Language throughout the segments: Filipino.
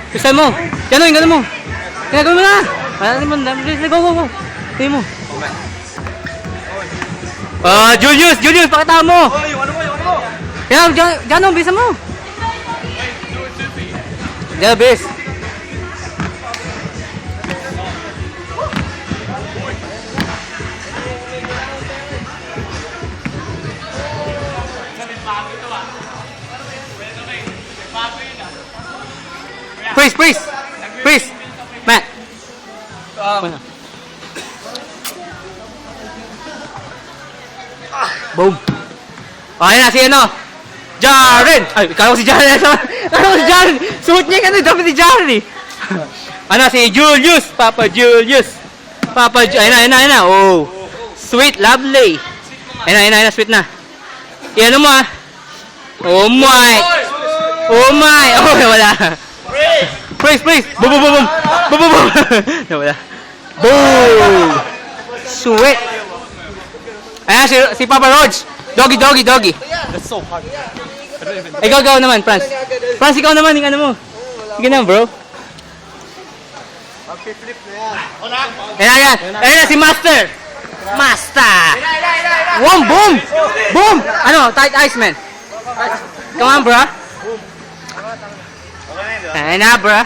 Gusto mo. Yan o, yung gano'n mo. Ginagawa mo na. Go, go, go. Tingin mo. Julius, pakita mo. Yung ano mo. Yan, dyan o, bisa mo. Dyan, bis. Freeze. Matt. Boom. Ayun na, si ano? Jaren! Ay, kala ko si Jaren. Suot niya yung ano, dapat si Jaren eh. Ano, si Julius. Papa Julius. Ayun na. Oh. Sweet, lovely. Ayun na, sweet na. Iyan mo ah. Oh my. Oh, wala. Praise. Boom. Wala. Boom. Sweet. Ayan, si Papa Roach. Doggy. That's so hard. Ikaw naman, Franz. Ikaw naman, yung ano mo. Sige na, bro. Mag-flip na yan. Ayan na, si Master. Boom. Ano, tight ice, man. Come on, bro. Ayan na, bro.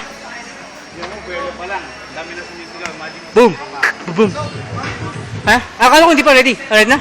Boom. Ha? Akala ko hindi pa ready. Alright na?